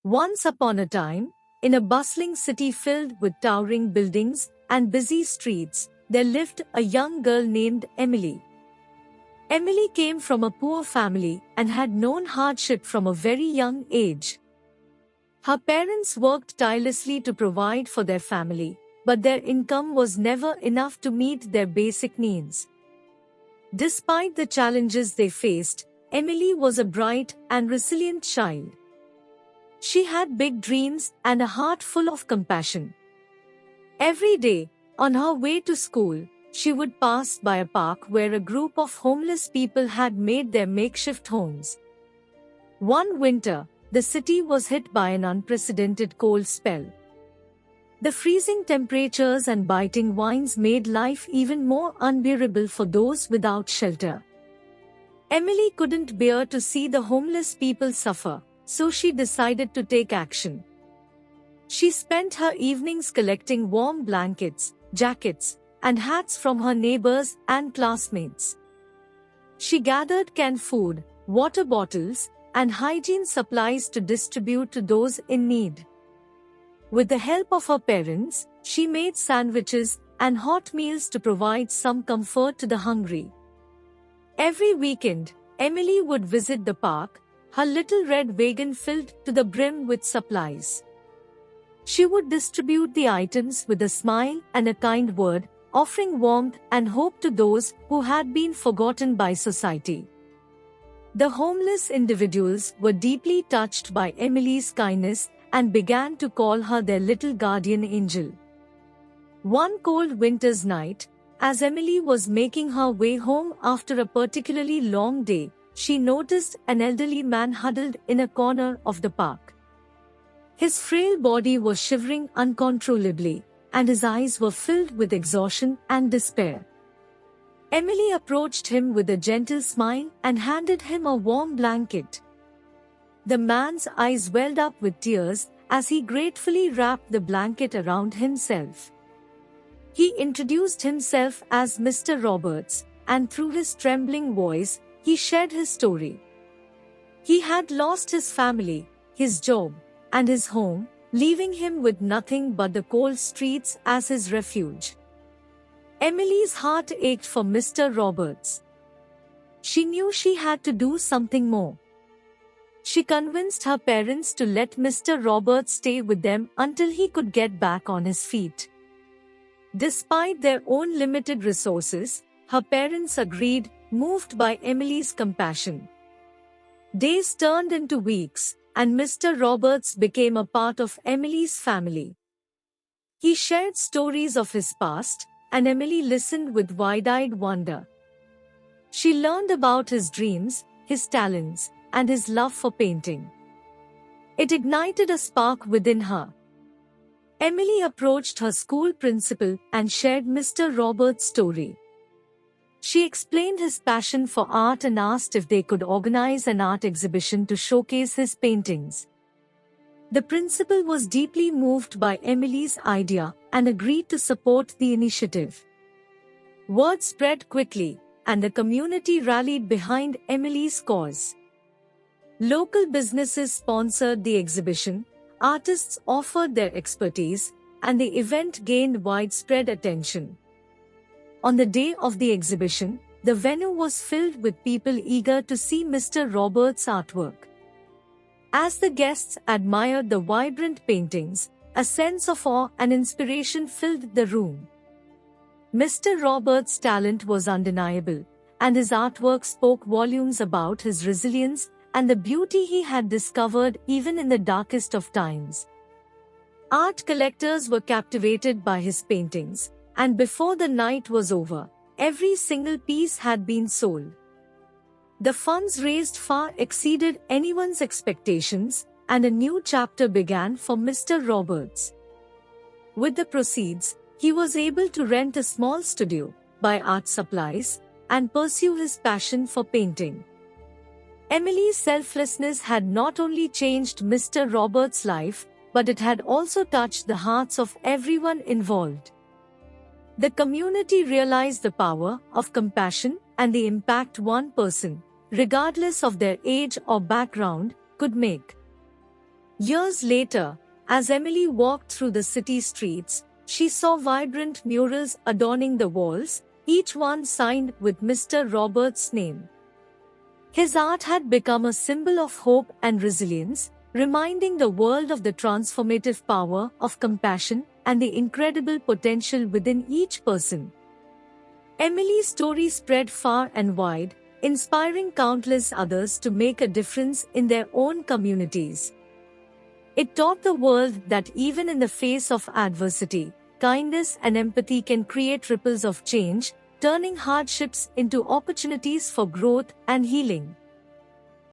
Once upon a time, in a bustling city filled with towering buildings and busy streets, there lived a young girl named Emily. Emily came from a poor family and had known hardship from a very young age. Her parents worked tirelessly to provide for their family, but their income was never enough to meet their basic needs. Despite the challenges they faced, Emily was a bright and resilient child. She had big dreams and a heart full of compassion. Every day, on her way to school, she would pass by a park where a group of homeless people had made their makeshift homes. One winter, the city was hit by an unprecedented cold spell. The freezing temperatures and biting winds made life even more unbearable for those without shelter. Emily couldn't bear to see the homeless people suffer, so she decided to take action. She spent her evenings collecting warm blankets, jackets, and hats from her neighbors and classmates. She gathered canned food, water bottles, and hygiene supplies to distribute to those in need. With the help of her parents, she made sandwiches and hot meals to provide some comfort to the hungry. Every weekend, Emily would visit the park, her little red wagon filled to the brim with supplies. She would distribute the items with a smile and a kind word, offering warmth and hope to those who had been forgotten by society. The homeless individuals were deeply touched by Emily's kindness and began to call her their little guardian angel. One cold winter's night, as Emily was making her way home after a particularly long day, she noticed an elderly man huddled in a corner of the park. His frail body was shivering uncontrollably, and his eyes were filled with exhaustion and despair. Emily approached him with a gentle smile and handed him a warm blanket. The man's eyes welled up with tears as he gratefully wrapped the blanket around himself. He introduced himself as Mr. Roberts, and through his trembling voice, he shared his story. He had lost his family, his job, and his home, leaving him with nothing but the cold streets as his refuge. Emily's heart ached for Mr. Roberts. She knew she had to do something more. She convinced her parents to let Mr. Roberts stay with them until he could get back on his feet. Despite their own limited resources, her parents agreed, moved by Emily's compassion. Days turned into weeks, and Mr. Roberts became a part of Emily's family. He shared stories of his past, and Emily listened with wide-eyed wonder. She learned about his dreams, his talents, and his love for painting. It ignited a spark within her. Emily approached her school principal and shared Mr. Roberts' story. She explained his passion for art and asked if they could organize an art exhibition to showcase his paintings. The principal was deeply moved by Emily's idea and agreed to support the initiative. Word spread quickly, and the community rallied behind Emily's cause. Local businesses sponsored the exhibition, artists offered their expertise, and the event gained widespread attention. On the day of the exhibition, the venue was filled with people eager to see Mr. Roberts' artwork. As the guests admired the vibrant paintings, a sense of awe and inspiration filled the room. Mr. Roberts' talent was undeniable, and his artwork spoke volumes about his resilience and the beauty he had discovered even in the darkest of times. Art collectors were captivated by his paintings, and before the night was over, every single piece had been sold. The funds raised far exceeded anyone's expectations, and a new chapter began for Mr. Roberts. With the proceeds, he was able to rent a small studio, buy art supplies, and pursue his passion for painting. Emily's selflessness had not only changed Mr. Roberts' life, but it had also touched the hearts of everyone involved. The community realized the power of compassion and the impact one person, regardless of their age or background, could make. Years later, as Emily walked through the city streets, she saw vibrant murals adorning the walls, each one signed with Mr. Roberts' name. His art had become a symbol of hope and resilience, reminding the world of the transformative power of compassion and the incredible potential within each person. Emily's story spread far and wide, inspiring countless others to make a difference in their own communities. It taught the world that even in the face of adversity, kindness and empathy can create ripples of change, turning hardships into opportunities for growth and healing.